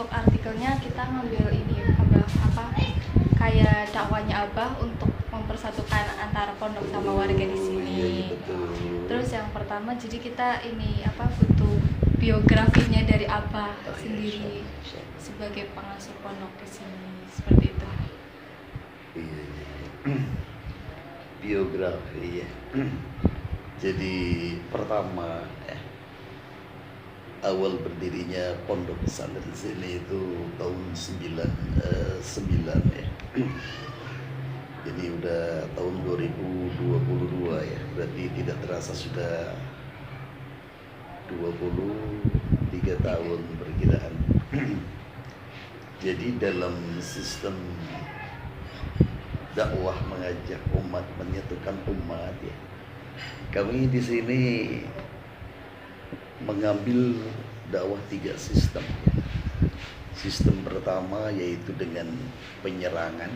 untuk artikelnya kita ngambil ini apa kayak dakwanya Abah untuk mempersatukan antara pondok sama warga di sini. Betul. Terus yang pertama jadi kita ini butuh biografinya dari Abah sendiri sebagai pengasuh pondok di sini, seperti itu. Iya. Biografi ya. Jadi pertama awal berdirinya pondok pesantren sini itu tahun 99 ya. Jadi udah tahun 2022 ya. Berarti tidak terasa sudah 23 tahun perkiraan. Jadi dalam sistem dakwah mengajak umat, menyatukan umat ya. Kami di sini mengambil dakwah 3 sistem. Sistem pertama yaitu dengan penyerangan,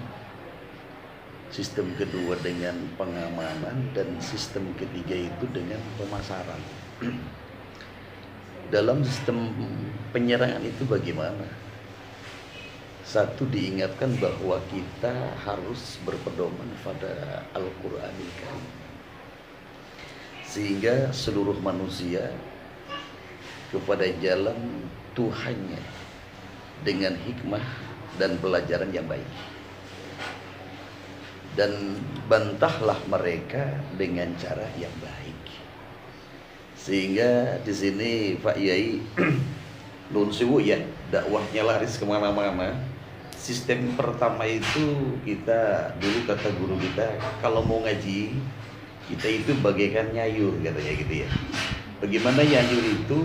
sistem kedua dengan pengamanan, dan sistem ketiga itu dengan pemasaran. Dalam sistem penyerangan itu bagaimana? Satu, diingatkan bahwa kita harus berpedoman pada Al-Qur'anil Karim, sehingga seluruh manusia kepada jalan Tuhannya dengan hikmah dan pelajaran yang baik. Dan bantahlah mereka dengan cara yang baik. Sehingga di sini Pak Yai nun sewu ya, dakwahnya laris kemana-mana. Sistem pertama itu kita dulu kata guru kita, kalau mau ngaji kita itu bagaikan nyayur katanya gitu ya. Bagaimana nyayur itu,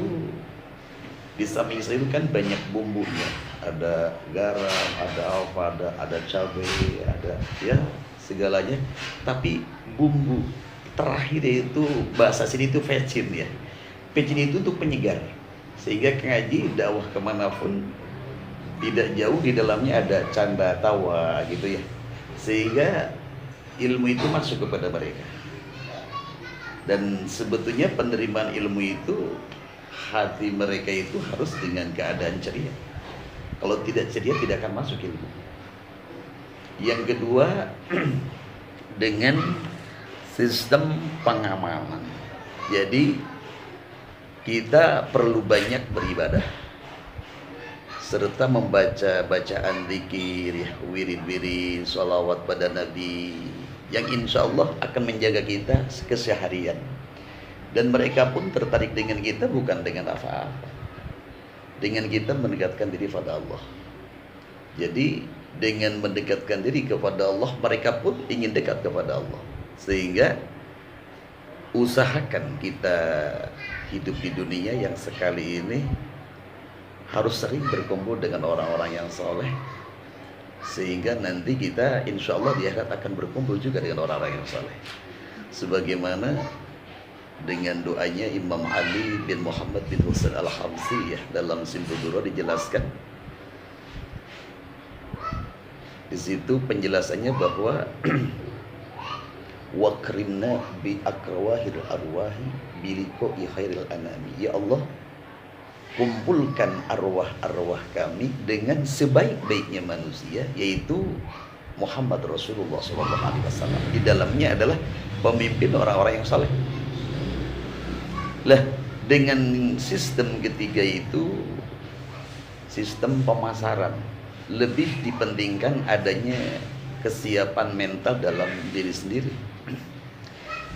di samping sayur kan banyak bumbunya, ada garam, ada apa, ada cabai, ada ya segalanya. Tapi bumbu terakhir itu bahasa sini itu pecin ya. Pecin itu untuk penyegar, sehingga ngaji dakwah kemanapun tidak jauh di dalamnya ada canda tawa gitu ya, sehingga ilmu itu masuk kepada mereka. Dan sebetulnya penerimaan ilmu itu, hati mereka itu harus dengan keadaan ceria. Kalau tidak ceria tidak akan masuk ilmu. Yang kedua dengan sistem pengamanan. Jadi kita perlu banyak beribadah serta membaca bacaan zikir, wirid-wirid, sholawat pada Nabi, yang insya Allah akan menjaga kita keseharian. Dan mereka pun tertarik dengan kita bukan dengan apa-apa, dengan kita mendekatkan diri kepada Allah. Jadi dengan mendekatkan diri kepada Allah, mereka pun ingin dekat kepada Allah. Sehingga usahakan kita hidup di dunia yang sekali ini harus sering berkumpul dengan orang-orang yang soleh, sehingga nanti kita insya Allah di akhirat akan berkumpul juga dengan orang-orang yang soleh. Sebagaimana dengan doanya Imam Ali bin Muhammad bin Husain Al-Hamsi ya, dalam Simpul Duro dijelaskan. Di situ penjelasannya bahwa wakrimna bi akrwahil arwahi biliqa'i khairil anami. Ya Allah, kumpulkan arwah-arwah kami dengan sebaik-baiknya manusia, yaitu Muhammad Rasulullah SAW. Di dalamnya adalah pemimpin orang-orang yang saleh. Lah, dengan sistem ketiga itu, sistem pemasaran, lebih dipentingkan adanya kesiapan mental dalam diri sendiri.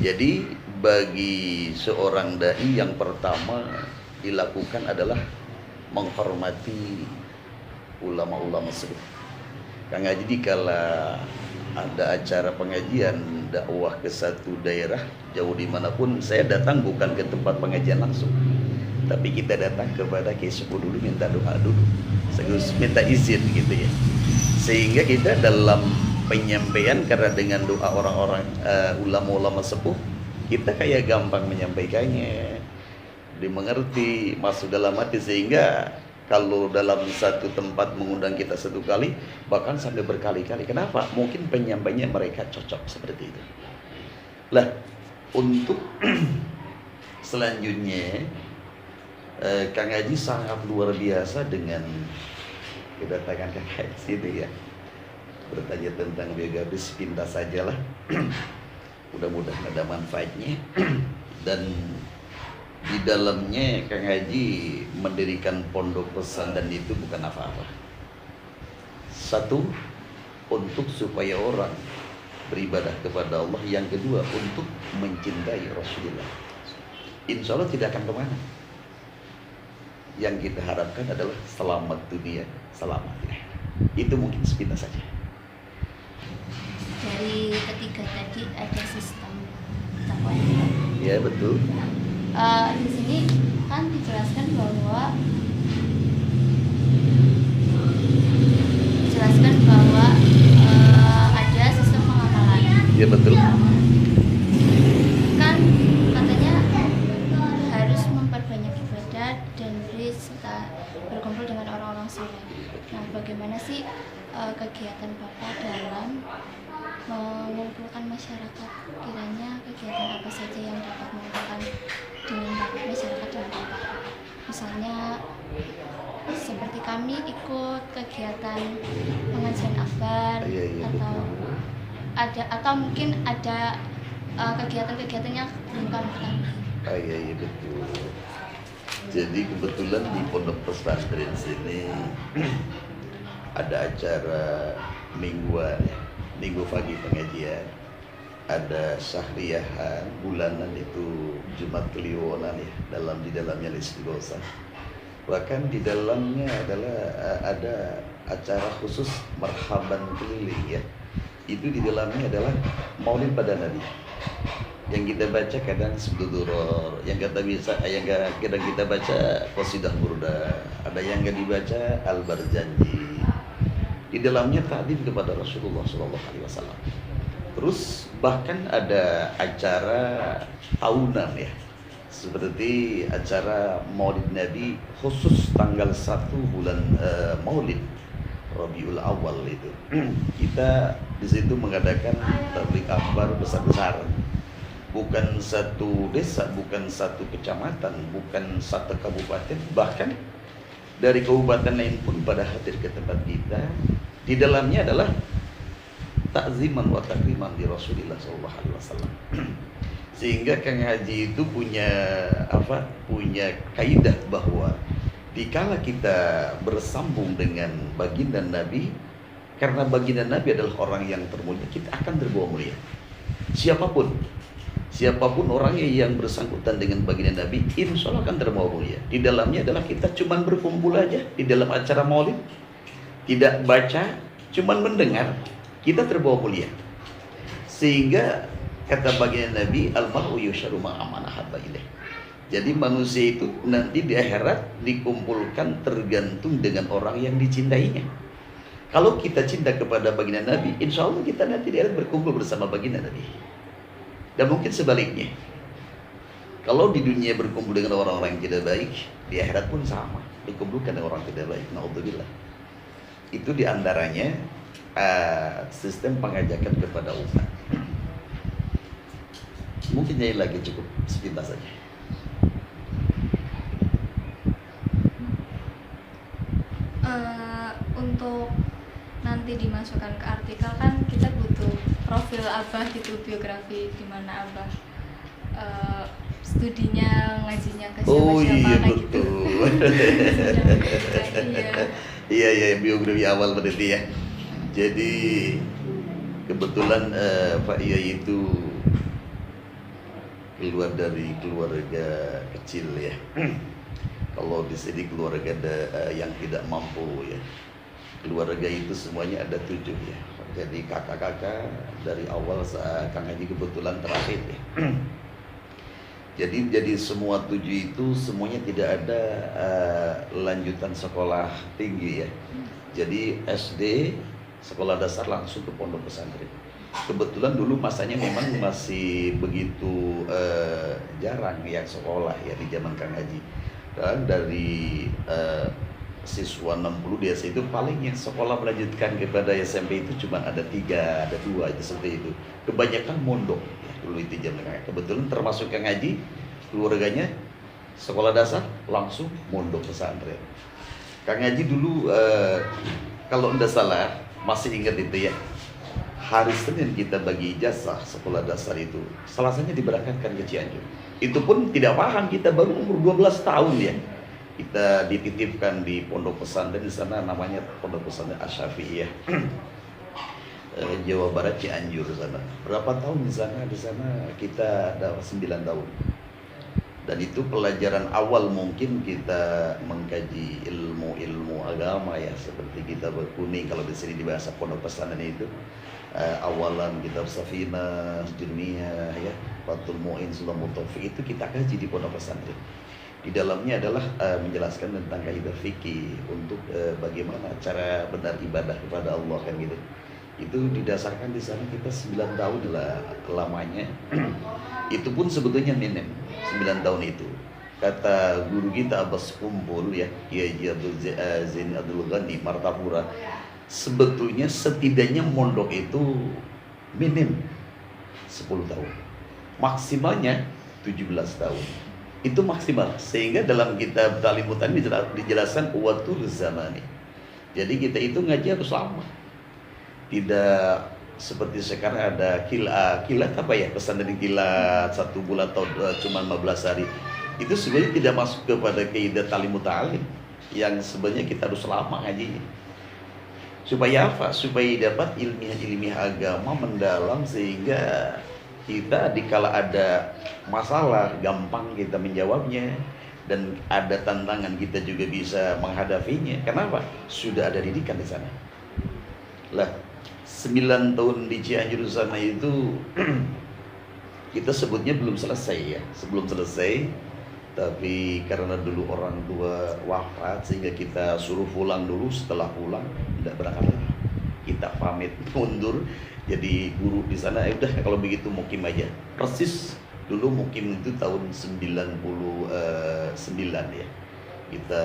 Jadi bagi seorang dai yang pertama dilakukan adalah menghormati ulama-ulama sebut. Kang Haji, kalau ada acara pengajian dakwah ke satu daerah jauh dimanapun, saya datang bukan ke tempat pengajian langsung, tapi kita datang kepada Kiai Sepuh dulu, minta doa dulu, minta izin gitu ya. Sehingga kita dalam penyampaian, karena dengan doa orang-orang ulama-ulama sepuh, kita kayak gampang menyampaikannya, dimengerti, masuk dalam hati. Sehingga kalau dalam satu tempat mengundang kita satu kali, bahkan sampai berkali-kali. Kenapa? Mungkin penyampainya mereka cocok seperti itu. Lah, untuk selanjutnya Kang Haji sangat luar biasa dengan kedatangan kakak di sini ya, bertanya tentang biografis, pintas saja lah. Mudah-mudahan ada manfaatnya. Dan di dalamnya Kang Haji mendirikan pondok pesantren itu bukan apa-apa. Satu, untuk supaya orang beribadah kepada Allah. Yang kedua, untuk mencintai Rasulullah. Insya Allah tidak akan kemana. Yang kita harapkan adalah selamat dunia, selamat di akhirat. Itu mungkin sepintas saja. Dari ketiga tadi ada sistem takwa. Ya betul. Di sini kan dijelaskan bahwa ada sistem pengamalan. Ya betul. Kan katanya harus memperbanyak ibadah dan serta berkumpul dengan orang-orang soleh. Nah, bagaimana sih kegiatan Bapak dalam mengumpulkan masyarakat? Kiranya kegiatan apa saja yang dapat mengumpulkan dengan masyarakat dengan Bapak? Misalnya seperti kami ikut kegiatan pengajian akbar, atau mungkin ada kegiatan-kegiatan yang belum kami ketahui. Iya betul. Jadi kebetulan di pondok pesantren sini ada acara mingguan, minggu pagi pengajian, ada syahriyahan bulanan itu Jumat Kliwonan ya, di dalamnya istighosah. Bahkan di dalamnya adalah ada acara khusus marhaban keliling ya. Itu di dalamnya adalah maulid pada Nabi. Yang kita baca kadang Subduror, yang kadang kita baca Qasidah Burda, ada yang nggak dibaca Al-Barjanji. Di dalamnya takdim kepada Rasulullah SAW. Terus bahkan ada acara tahunan ya, seperti acara Maulid Nabi khusus tanggal 1 bulan Maulid Rabiul Awal itu. Kita di situ mengadakan tabligh akbar besar-besaran. Bukan satu desa, bukan satu kecamatan, bukan satu kabupaten, bahkan dari kabupaten lain pun pada hadir ke tempat kita. Di dalamnya adalah takziman wa takriman di Rasulullah SAW. Sehingga Kang Haji itu punya kaidah bahwa dikala kita bersambung dengan baginda Nabi, karena baginda Nabi adalah orang yang termulia, kita akan terbawa mulia. Siapapun orangnya yang bersangkutan dengan baginda Nabi, insya Allah akan terbawa mulia. Di dalamnya adalah kita cuman berkumpul aja di dalam acara maulid, tidak baca, cuman mendengar, kita terbawa mulia. Sehingga kata baginda Nabi, al-mar'u yusharu ma'amana habba ilaih. Jadi manusia itu nanti di akhirat dikumpulkan tergantung dengan orang yang dicintainya. Kalau kita cinta kepada baginda Nabi, insya Allah kita nanti di akhirat berkumpul bersama baginda Nabi. Dan mungkin sebaliknya, kalau di dunia berkumpul dengan orang-orang yang tidak baik, di akhirat pun sama, dikumpulkan dengan orang tidak baik. Na'udzubillah. Itu diantaranya sistem pengajakan kepada umat. Mungkin jadi lagi cukup sepintas saja. Untuk nanti dimasukkan ke artikel kan kita butuh profil Abah gitu, biografi di mana Abah studinya, ngajinya ke siapa-siapa gitu. Iya, biografi awal berarti ya. Jadi kebetulan Pak Iya itu keluar dari keluarga kecil ya. Kalau di sini keluarga yang tidak mampu ya. Keluarga itu semuanya ada 7 ya. Jadi kakak-kakak dari awal Kang Haji kebetulan terakhir ya. Jadi semua 7 itu semuanya tidak ada lanjutan sekolah tinggi ya. Jadi SD, sekolah dasar langsung ke pondok pesantren. Kebetulan dulu masanya memang masih begitu jarang yang sekolah ya di zaman Kang Haji. Dan dari siswa 60 di itu paling yang sekolah melanjutkan kepada SMP itu cuma ada 3, ada 2 itu seperti itu. Kebanyakan mondok ya, dulu itu zaman. Kebetulan termasuk Kang Haji, keluarganya sekolah dasar langsung mondok pesantren. Kang Haji dulu kalau ndak salah masih ingat itu ya, hari Senin kita bagi ijazah sekolah dasar itu, Selasanya diberangkatkan ke Cianjur. Itu pun tidak paham, kita baru umur 12 tahun ya. Kita dititipkan di pondok pesantren di sana, namanya pondok pesantren Asy-Syafi'iyah. Jawa Barat, Cianjur sana. Berapa tahun di sana? Di sana kita ada 9 tahun. Dan itu pelajaran awal mungkin kita mengkaji ilmu-ilmu agama ya, seperti kita berkuning kalau di sini di bahasa pondok pesantren itu awalan kitab Safinah, Jurmiyah ya, Fathul Mu'in, Sulamul Taufiq itu kita kaji di pondok pesantren. Di dalamnya adalah menjelaskan tentang kaidah fikih untuk bagaimana cara benar ibadah kepada Allah kan gitu. Itu didasarkan di sana kita 9 tahun lah lamanya. Itu pun sebetulnya minim 9 tahun itu. Kata guru kita Abbas Kumpul ya, Kiai Abdul Zain Abdul Ghani Martapura, sebetulnya setidaknya mondok itu minim 10 tahun. Maksimalnya 17 tahun. Itu maksimal. Sehingga dalam kitab Talimutan dijelaskan watul zamani. Jadi kita itu ngaji harus lama. Tidak seperti sekarang ada kilat apa ya, pesantren kilat 1 bulan atau cuma 15 hari. Itu sebenarnya tidak masuk kepada kaidah talimut ta'alim yang sebenarnya kita harus lama ngajinya. Supaya apa? Supaya dapat ilmiah agama mendalam, sehingga kita dikala ada masalah gampang kita menjawabnya, dan ada tantangan kita juga bisa menghadapinya. Kenapa? Sudah ada didikan di sana. Lah 9 tahun di Cianjur sana itu kita sebutnya belum selesai ya, sebelum selesai. Tapi karena dulu orang tua wafat sehingga kita suruh pulang dulu. Setelah pulang tidak berangkat lagi, kita pamit mundur. Jadi guru di sana udah kalau begitu mukim aja. Persis dulu mukim itu tahun 99 ya, kita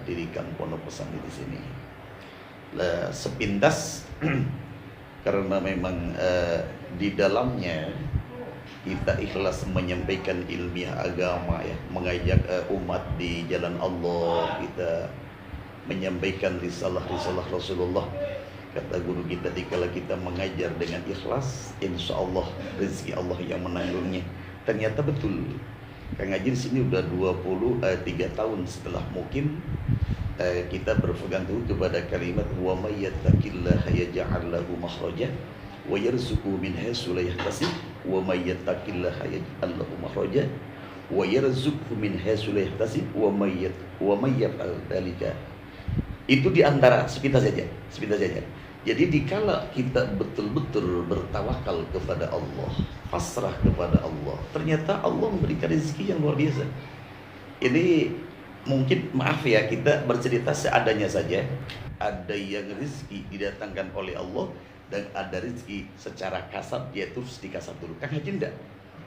dirikan pondok pesantren di sini. Lah sepintas karena memang di dalamnya kita ikhlas menyampaikan ilmiah agama ya, mengajak umat di jalan Allah, kita menyampaikan risalah-risalah Rasulullah. Kata guru kita, dikala kita mengajar dengan ikhlas, insya Allah rezeki Allah yang menanggungnya. Ternyata betul. Kang Haji di sini udah 23 tahun setelah mukim, kita berpegang teguh kepada kalimat wa may yattaqillaha yaj'al lahu makhraja wa yarzuqhu min haitsu la yahtasib wa may yattaqillaha yaj'al lahu makhraja wa yarzuqhu min haitsu la yahtasib wa may yaf'al dzalika. Itu di antara sepintas saja. Jadi dikala kita betul-betul bertawakal kepada Allah, pasrah kepada Allah, ternyata Allah memberikan rezeki yang luar biasa. Ini mungkin maaf ya, kita bercerita seadanya saja. Ada yang rezeki didatangkan oleh Allah, dan ada rezeki secara kasat, yaitu dikasat dulu. Kang Haji enggak.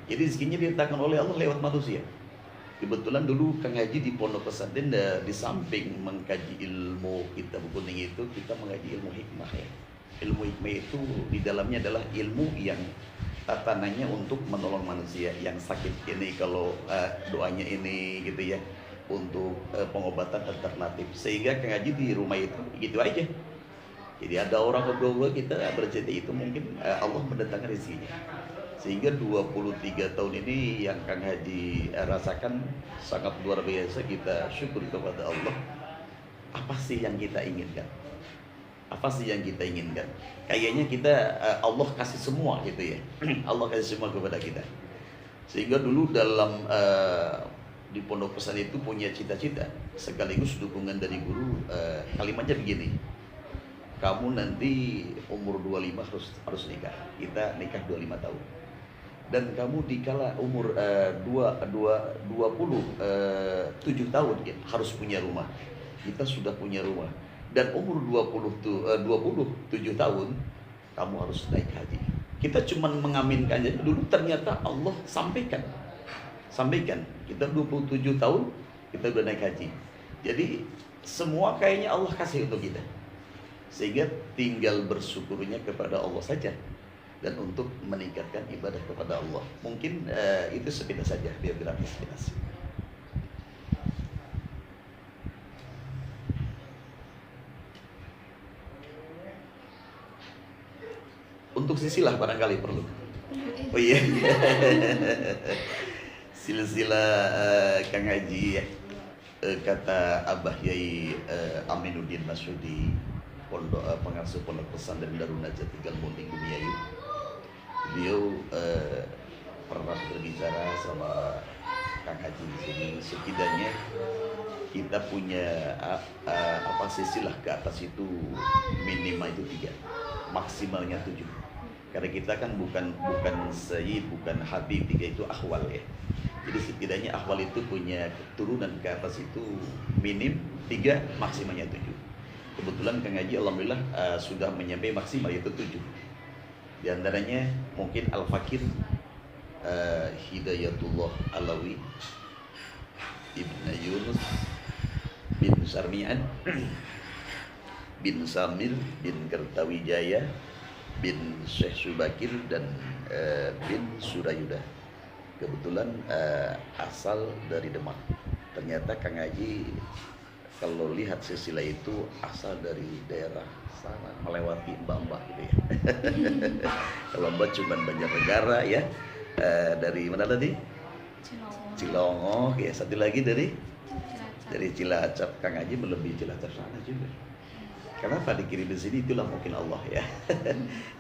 Jadi rezekinya didatangkan oleh Allah lewat manusia. Kebetulan dulu Kang Haji di pondok pesantren, di samping mengkaji ilmu kitab kuning itu, kita mengaji ilmu hikmah ya. Ilmu hikmah itu di dalamnya adalah ilmu yang tatanannya untuk menolong manusia yang sakit ini, kalau doanya ini gitu ya, untuk pengobatan alternatif. Sehingga Kang Haji di rumah itu gitu aja. Jadi ada orang berdua kita bercerita itu, mungkin Allah mendatangkan rezekinya. Sehingga 23 tahun ini yang Kang Haji rasakan sangat luar biasa. Kita syukur kepada Allah. Apa sih yang kita inginkan? Apa sih yang kita inginkan? Kayaknya kita Allah kasih semua gitu ya. Allah kasih semua kepada kita. Sehingga dulu dalam di pondok pesantren itu punya cita-cita sekaligus dukungan dari guru. Kalimatnya begini, kamu nanti umur 25 harus nikah. Kita nikah 25 tahun. Dan kamu dikala umur 27 tahun ya, harus punya rumah. Kita sudah punya rumah. Dan umur 27 tahun kamu harus naik haji. Kita cuma mengaminkan aja dulu, ternyata Allah sampaikan. Kita 27 tahun kita udah naik haji. Jadi semua kayaknya Allah kasih untuk kita. Sehingga tinggal bersyukurnya kepada Allah saja, dan untuk meningkatkan ibadah kepada Allah. Mungkin itu sepintas saja, biografi sepintas. Untuk silsilah barangkali perlu. Oh iya. Silsilah Kang Haji, kata Abah Yai Aminuddin Masyudi, pengasuh pondok pesantren Darun Najat Galmuding Bumiayu. Beliau pernah berbicara sama Kang Haji di sini. Setidaknya kita punya silsilah ke atas itu minimal itu 3, maksimalnya 7. Karena kita kan bukan sayyid, bukan habib, 3 itu ahwal ya. Jadi setidaknya ahwal itu punya keturunan ke atas itu minim 3, maksimalnya 7. Kebetulan Kang Haji alhamdulillah sudah menyampai maksimal yaitu 7. Di antaranya mungkin Al-Fakir Hidayatullah Alawi Ibn Yunus bin Sarmian bin Samir bin Kertawijaya bin Syekh Subakir dan bin Surayuda. Kebetulan asal dari Demak. Ternyata Kang Haji kalau lihat silsilah itu asal dari daerah sana, melewati mbak-mbak gitu ya. Kalau mbak cuman Banjarnegara ya, dari mana tadi? Cilongo ya, satu lagi dari Cilacap. Kang Haji melebihi Cilacap sana juga. Kenapa dikirim di sini? Itulah mungkin Allah ya.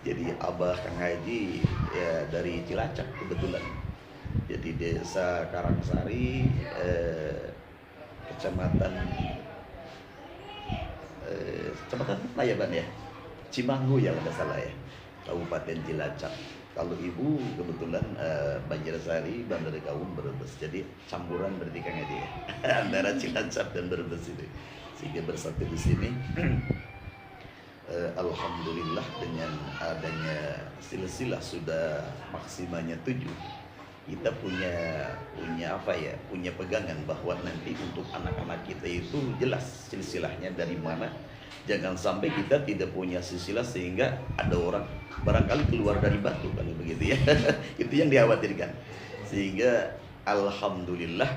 Jadi Abah Kang Haji ya dari Cilacap kebetulan. Jadi desa Karangsari, kecamatan Layaban ya, Cimanggu ya kalau salah ya, Kabupaten Cilacap. Kalau ibu kebetulan Banjarsari, Bandar Kaum, Brebes. Jadi campuran berarti Kang Haji ya, antara Cilacap dan Brebes itu, sehingga bersatu di sini. Alhamdulillah dengan adanya silsilah sudah maksimalnya 7. Kita punya pegangan bahwa nanti untuk anak-anak kita itu jelas silsilahnya dari mana. Jangan sampai kita tidak punya silsilah sehingga ada orang barangkali keluar dari batu kalau begitu ya. Itu yang dikhawatirkan. Sehingga alhamdulillah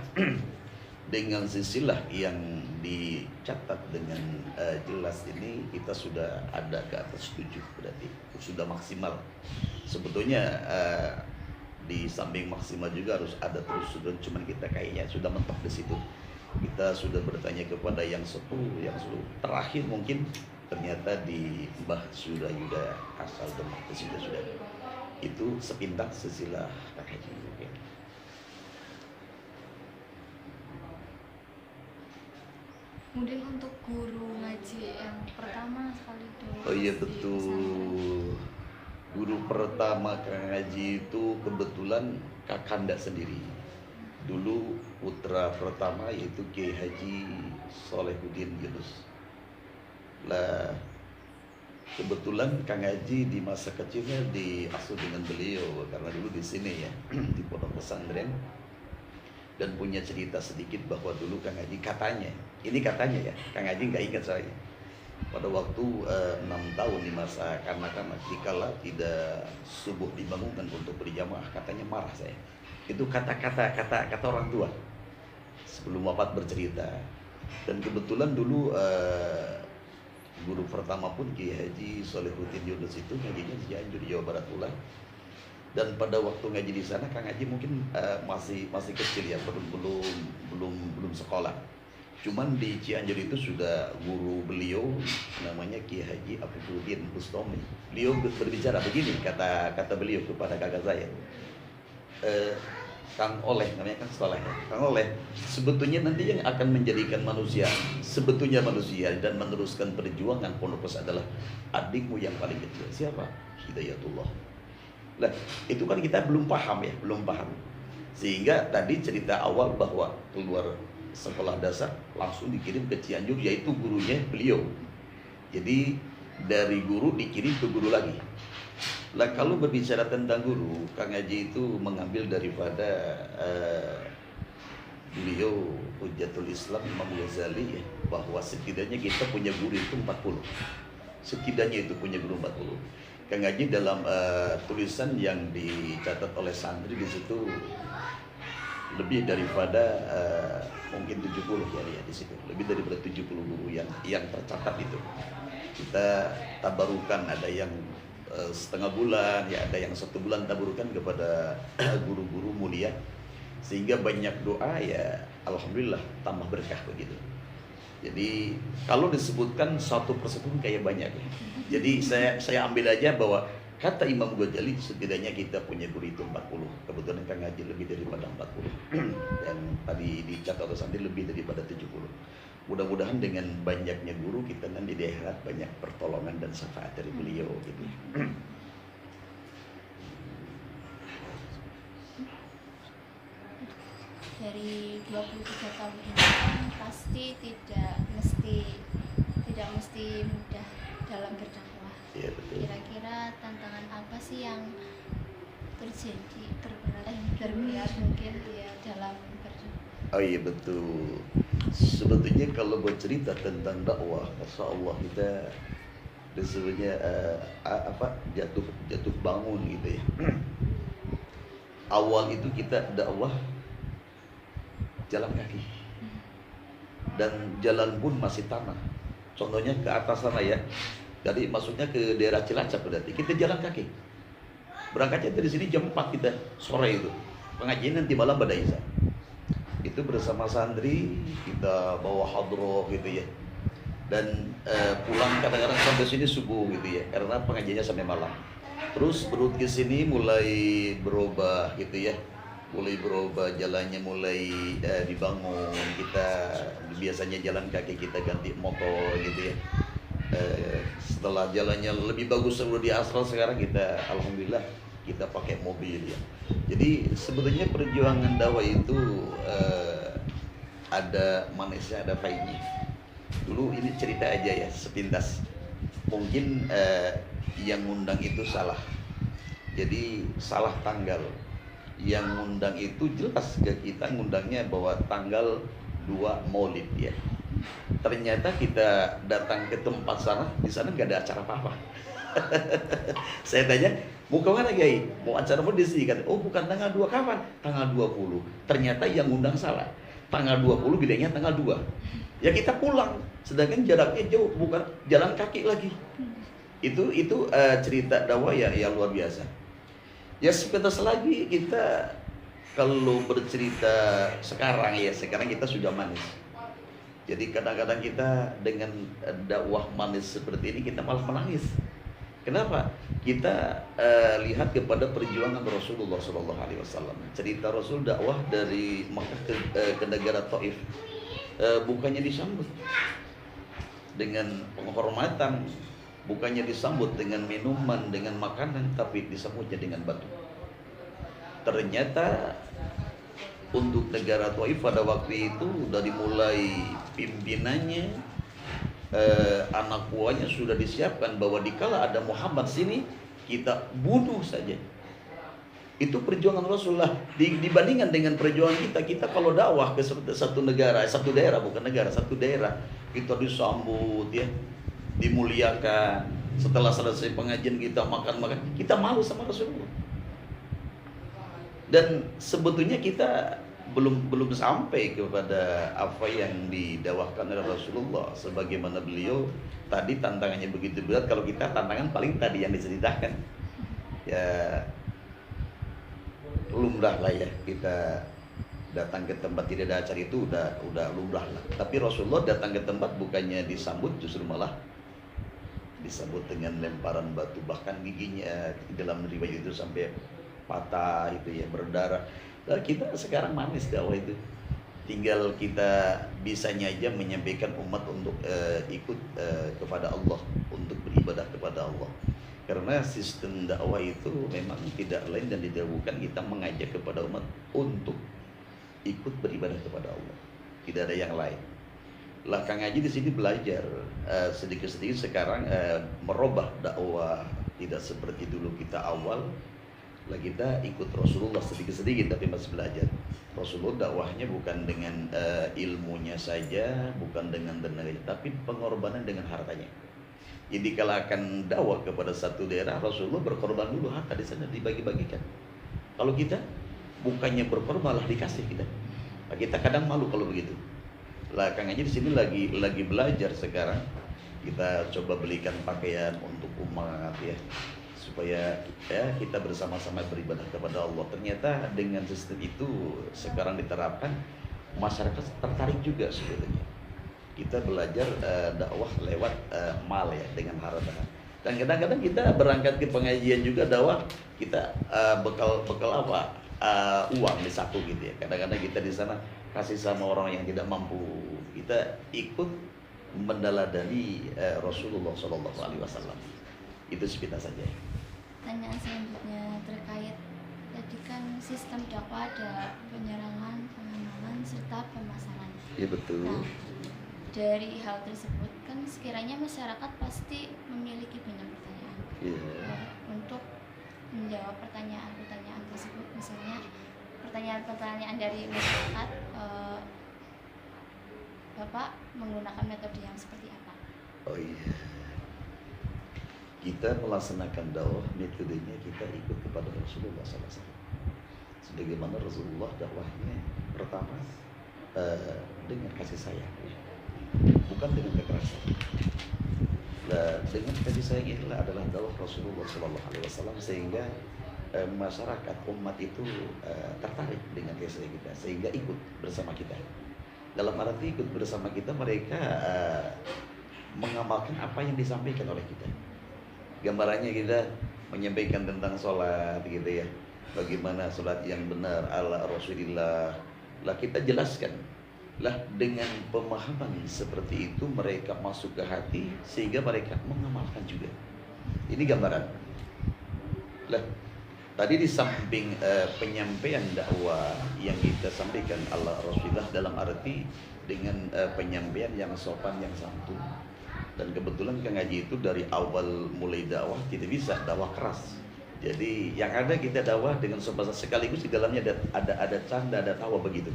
dengan silsilah yang dicatat dengan jelas ini kita sudah ada ke atas 7, berarti sudah maksimal. Sebetulnya di samping maksimal juga harus ada terus, cuman kita kayaknya sudah mentok di situ. Kita sudah bertanya kepada yang sepuh, terakhir mungkin ternyata di Mbah Surayuda asal Demak sudah itu sepintas silsilah Kang Haji. Okay. Kemudian untuk guru ngaji yang pertama sekali dulu. Oh iya betul. Guru pertama Kang Haji itu kebetulan Kakanda sendiri. Dulu putra pertama yaitu Kiai Haji Solehuddin Yunus. Lah kebetulan Kang Haji di masa kecilnya diasuh dengan beliau karena dulu di sini ya di pondok pesantren. Dan punya cerita sedikit bahwa dulu Kang Haji katanya ya, Kang Haji nggak ingat saya. Pada waktu 6 tahun di masa kanak-kanak, dikala tidak subuh dibangunkan untuk berjamaah, katanya marah saya. Itu kata orang tua sebelum wafat bercerita. Dan kebetulan dulu guru pertama pun Kiai Haji Solehuddin Yunus itu ngajinya di Cianjur, Jawa Barat pula. Dan pada waktu ngaji di sana Kang Haji mungkin masih kecil ya, belum sekolah. Cuman di Cianjur itu sudah guru beliau namanya Kiai Haji Afifuddin Bustami. Beliau berbicara begini, kata beliau kepada kakak saya. Kang Oleh, namanya kan sekolah ya. Kang Oleh, sebetulnya nanti yang akan menjadikan manusia dan meneruskan perjuangan pondok pesantren adalah adikmu yang paling kecil. Siapa? Hidayatullah. Nah, itu kan kita belum paham. Sehingga tadi cerita awal bahwa keluar sekolah dasar langsung dikirim ke Cianjur, yaitu gurunya beliau. Jadi dari guru dikirim ke guru lagi. Lah kalau berbicara tentang guru, Kang Haji itu mengambil daripada beliau Hujjatul Islam Imam Ghazali ya, bahwa setidaknya kita punya guru itu 40. Setidaknya itu punya guru 40. Kang Haji dalam tulisan yang dicatat oleh santri di situ lebih daripada mungkin 70 ya di situ. Lebih daripada 70 guru yang tercatat itu. Kita tabarukan, ada yang setengah bulan, ya ada yang 1 bulan taburkan kepada guru-guru mulia, sehingga banyak doa ya alhamdulillah tambah berkah begitu. Jadi kalau disebutkan satu persatu kayak banyak ya. Jadi saya ambil aja bahwa kata Imam Ghazali setidaknya kita punya guru itu 40. Kebetulan kita ngaji lebih daripada 40. Dan tadi dicatat nanti lebih daripada 70. Mudah-mudahan dengan banyaknya guru kita nanti di akhirat banyak pertolongan dan syafaat dari beliau gitu. Dari 23 tahun ini kan pasti tidak mesti mudah dalam berdakwah. Iya betul. Kira-kira tantangan apa sih yang terjadi terberat mungkin ya dalam berdakwah? Oh iya betul. Sebetulnya kalau buat cerita tentang dakwah, Masya Allah kita disebutnya jatuh bangun gitu ya. Awal itu kita dakwah jalan kaki, dan jalan pun masih tanah. Contohnya ke atas sana ya. Jadi maksudnya ke daerah Cilacap berarti kita jalan kaki. Berangkatnya dari sini jam 4 kita sore itu. Pengajian nanti malam pada Isya. Itu bersama santri kita bawa hadroh gitu ya. Dan pulang kadang-kadang sampai sini subuh gitu ya. Karena pengajiannya sampai malam. Terus berut ke sini mulai berubah gitu ya. Mulai berubah jalannya, mulai dibangun. Kita biasanya jalan kaki, kita ganti motor gitu ya. Setelah jalannya lebih bagus sebelum di asral, sekarang kita alhamdulillah kita pakai mobil ya. Jadi sebetulnya perjuangan dakwah itu ada manisnya, ada pahitnya. Dulu ini cerita aja ya sepintas. Mungkin yang ngundang itu salah. Jadi salah tanggal. Yang ngundang itu jelas ke kita ngundangnya bahwa tanggal 2 Maulid ya. Ternyata kita datang ke tempat sana, di sana nggak ada acara apa-apa. Saya tanya, mau kemana Gai? Mau acara apa di sini? Kata, oh bukan tanggal 2 kapan? Tanggal 20. Ternyata yang ngundang salah. Tanggal 20 bilangnya tanggal 2. Ya kita pulang, sedangkan jaraknya jauh, bukan jalan kaki lagi. Itu cerita dakwah ya luar biasa. Ya sebentar lagi kita kalau bercerita sekarang kita sudah manis. Jadi kadang-kadang kita dengan dakwah manis seperti ini kita malah menangis. Kenapa? Kita lihat kepada perjuangan Rasulullah SAW. Cerita Rasul dakwah dari Makkah ke negara Taif, bukannya disambut dengan penghormatan, bukannya disambut dengan minuman, dengan makanan, tapi disambutnya dengan batu. Ternyata untuk negara Taif pada waktu itu dari mulai pimpinannya, anak buahnya sudah disiapkan bahwa dikala ada Muhammad sini kita bunuh saja. Itu perjuangan Rasulullah dibandingkan dengan perjuangan kita kalau dakwah ke satu daerah kita disambut ya, dimuliakan. Setelah selesai pengajian kita makan, kita malu sama Rasulullah. Dan sebetulnya kita belum sampai kepada apa yang didakwahkan oleh Rasulullah. Sebagaimana beliau tadi tantangannya begitu berat, kalau kita tantangan paling tadi yang diceritakan ya lumrah lah ya, kita datang ke tempat tidak ada acara itu udah lumrah lah. Tapi Rasulullah datang ke tempat bukannya disambut, justru malah disambut dengan lemparan batu, bahkan giginya dalam riwayat itu sampai patah itu ya, berdarah. Dan kita sekarang manis dakwah itu, tinggal kita bisanya aja menyampaikan umat untuk ikut kepada Allah, untuk beribadah kepada Allah. Karena sistem dakwah itu memang tidak lain dan tidak bukan kita mengajak kepada umat untuk ikut beribadah kepada Allah. Tidak ada yang lain. Lah Kang Haji di sini belajar sedikit-sedikit sekarang merubah dakwah, tidak seperti dulu kita awal. Lah kita ikut Rasulullah sedikit-sedikit tapi masih belajar. Rasulullah dakwahnya bukan dengan ilmunya saja, bukan dengan tenaganya, tapi pengorbanan dengan hartanya. Jadi kalau akan dakwah kepada satu daerah, Rasulullah berkorban dulu, harta di sana dibagi-bagikan. Kalau kita bukannya berkorban malah dikasih kita. Nah, kita kadang malu kalau begitu. Lah Kang Haji di sini lagi belajar sekarang. Kita coba belikan pakaian untuk umat ya, supaya ya kita bersama-sama beribadah kepada Allah. Ternyata dengan sistem itu sekarang diterapkan, masyarakat tertarik juga sebetulnya. Kita belajar dakwah lewat mal ya, dengan harta. Dan kadang-kadang kita berangkat ke pengajian juga dakwah, kita bekal apa, uang di saku gitu ya. Kadang-kadang kita di sana kasih sama orang yang tidak mampu. Kita ikut mendaladani Rasulullah SAW. Itu sepintas saja. Pertanyaan selanjutnya terkait tadi kan sistem dakwah ada penyerangan, pengamalan, serta pemasaran. Iya betul. Nah, dari hal tersebut kan sekiranya masyarakat pasti memiliki banyak pertanyaan. Iya. Untuk menjawab pertanyaan-pertanyaan tersebut, misalnya pertanyaan-pertanyaan dari masyarakat, Bapak menggunakan metode yang seperti apa? Oh iya. Kita melaksanakan dakwah, metodenya kita ikut kepada Rasulullah SAW. Sebagaimana Rasulullah dakwahnya pertama dengan kasih sayang, bukan dengan kekerasan. Nah, dengan kasih sayang inilah adalah dakwah Rasulullah SAW, sehingga masyarakat umat itu tertarik dengan kasih sayang kita, sehingga ikut bersama kita. Dalam arti ikut bersama kita, mereka mengamalkan apa yang disampaikan oleh kita. Gambarannya kita menyampaikan tentang sholat gitu ya, bagaimana sholat yang benar ala Rasulillah. Lah kita jelaskan lah, dengan pemahaman seperti itu mereka masuk ke hati sehingga mereka mengamalkan juga. Ini gambaran. Lah tadi di samping penyampaian dakwah yang kita sampaikan ala Rasulillah dalam arti dengan penyampaian yang sopan, yang santun. Dan kebetulan Kang Haji itu dari awal mulai dakwah tidak bisa dakwah keras. Jadi yang ada kita dakwah dengan sopan, sekaligus di dalamnya ada canda, ada tawa begitu.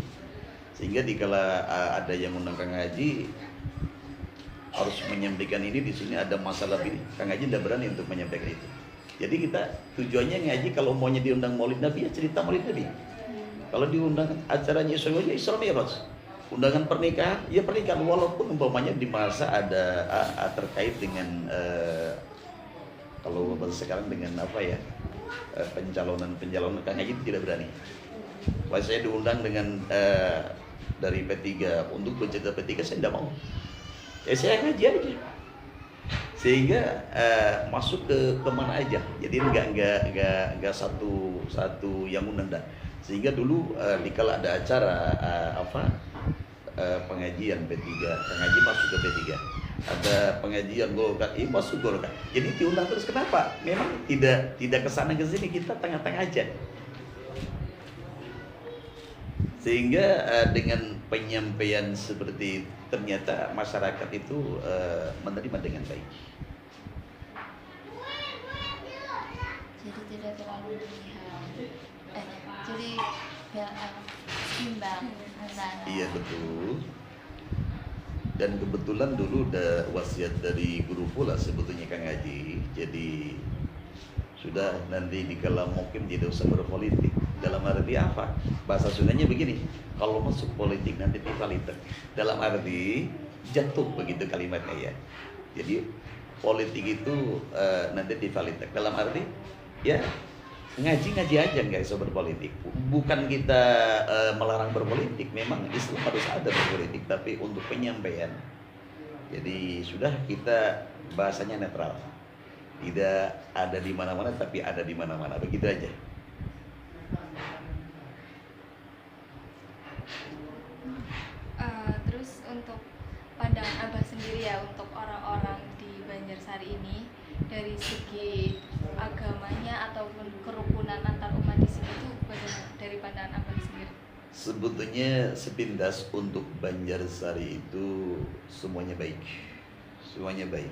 Sehingga dikala ada yang undang Kang Haji harus menyampaikan ini, di sini ada masalah ini, Kang Haji tidak berani untuk menyampaikan itu. Jadi kita tujuannya ngaji, kalau maunya diundang Maulid Nabi ya cerita Maulid Nabi. Kalau diundang acaranya Isra ya Isra Mi'raj. Undangan pernikahan ya pernikahan, walaupun umpamanya di masa ada terkait dengan kalau sekarang dengan apa ya, pencalonan Kang Haji tidak berani. Wah, saya diundang dengan dari P3 untuk bercerita P3, saya tidak mau. Saya ngaji aja, sehingga masuk ke mana aja. Jadi nggak satu yang undang. Sehingga dulu dikala ada acara pengajian P3, Kang Haji masuk ke P3. Ada pengajian Golkar, masuk Golkar. Jadi diundang terus. Kenapa? Memang tidak kesana kesini, kita tengah-tengah aja. Sehingga dengan penyampaian seperti itu, ternyata masyarakat itu menerima dengan baik. Jadi tidak terlalu jadi imbang antara. Iya betul. Dan kebetulan dulu ada wasiat dari guru pula sebetulnya Kang Haji. Jadi sudah nanti dikala mukim tidak usah berpolitik. Dalam arti apa? Bahasa Sundanya begini, kalau masuk politik nanti divaliter. Dalam arti jatuh begitu kalimatnya ya. Jadi politik itu nanti divaliter. Dalam arti ya ngaji aja, nggak usah berpolitik. Bukan kita melarang berpolitik, memang Islam harus ada berpolitik, tapi untuk penyampaian. Jadi sudah kita bahasanya netral, tidak ada di mana-mana, tapi ada di mana-mana, begitu aja. Terus untuk pandangan Abah sendiri ya, untuk orang-orang di Banjarsari ini, dari segi agamanya ataupun kerukunan antar umat di sini itu bagaimana dari pandangan Abang sendiri? Sebetulnya sepintas untuk Banjarsari itu semuanya baik, semuanya baik.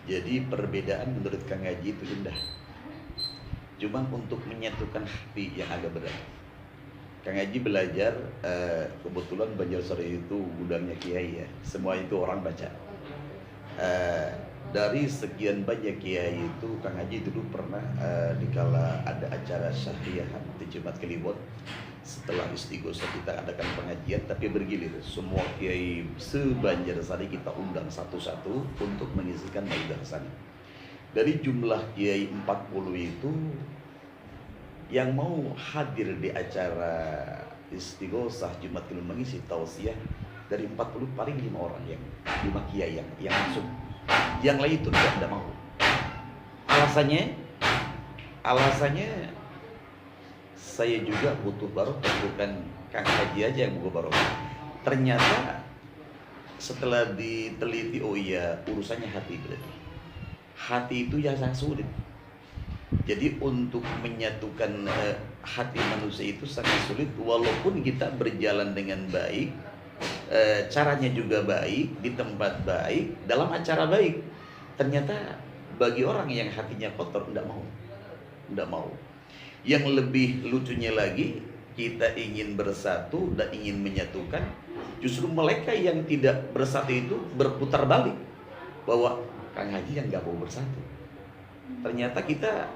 Jadi perbedaan menurut Kang Haji itu indah. Cuma untuk menyatukan hati yang agak berat. Kang Haji belajar, kebetulan Banjarsari itu gudangnya kiai ya, semua itu orang baca. Dari sekian banyak kiai itu, Kang Haji dulu pernah dikala ada acara syahriyahan di Jumat Kliwon, setelah istighosah kita adakan pengajian tapi bergilir, semua kiai se-Banjarsari kita undang satu-satu untuk mengisikan Maidah Hasanah. Dari jumlah kiai 40 itu yang mau hadir di acara istighosah Jumatul mengisi tausiah dari 40 paling 5 orang, yang 5 kiai yang masuk. Yang lain itu tidak mau. Alasannya saya juga butuh barokah, bukan Kang Haji aja yang butuh barokah. Ternyata setelah diteliti, oh iya, urusannya hati berarti. Hati itu yang sangat sulit. Jadi untuk menyatukan hati manusia itu sangat sulit, walaupun kita berjalan dengan baik, caranya juga baik, di tempat baik, dalam acara baik. Ternyata bagi orang yang hatinya kotor, tidak mau. Yang lebih lucunya lagi, kita ingin bersatu dan ingin menyatukan, justru mereka yang tidak bersatu itu berputar balik, bahwa Kang Haji yang nggak mau bersatu. Ternyata kita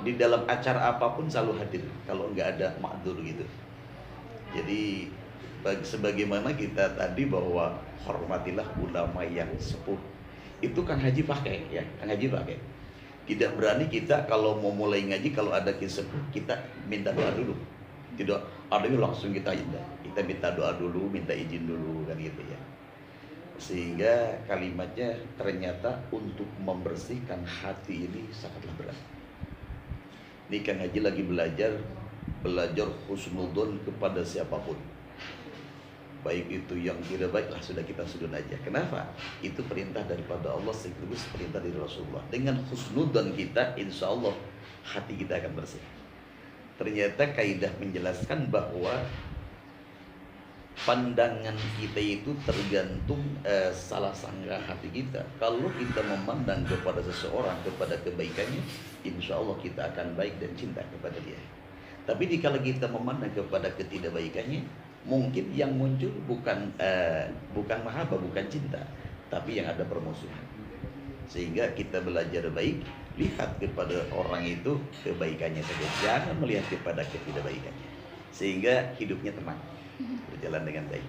di dalam acara apapun selalu hadir, kalau nggak ada makdur gitu. Jadi sebagaimana kita tadi bahwa hormatilah ulama yang sepuh, itu Kang Haji pakai ya, Kang Haji pakai. Tidak berani kita kalau mau mulai ngaji, kalau ada sepuh kita minta doa dulu. Tidak ada langsung kita minta doa dulu, minta izin dulu kan gitu ya. Sehingga kalimatnya ternyata untuk membersihkan hati ini sangatlah berat. Ini Kang Haji lagi belajar husnudzon kepada siapapun, baik itu yang tidak baik lah sudah kita sudun aja. Kenapa? Itu perintah daripada Allah, sekaligus perintah dari Rasulullah. Dengan husnudzon kita, insya Allah hati kita akan bersih. Ternyata kaidah menjelaskan bahwa pandangan kita itu tergantung salah sangka hati kita. Kalau kita memandang kepada seseorang, kepada kebaikannya, insya Allah kita akan baik dan cinta kepada dia. Tapi jika kita memandang kepada ketidakbaikannya, mungkin yang muncul bukan mahabbah, bukan cinta, tapi yang ada permusuhan. Sehingga kita belajar baik, lihat kepada orang itu kebaikannya saja, jangan melihat kepada ketidakbaikannya, sehingga hidupnya tenang, berjalan dengan baik.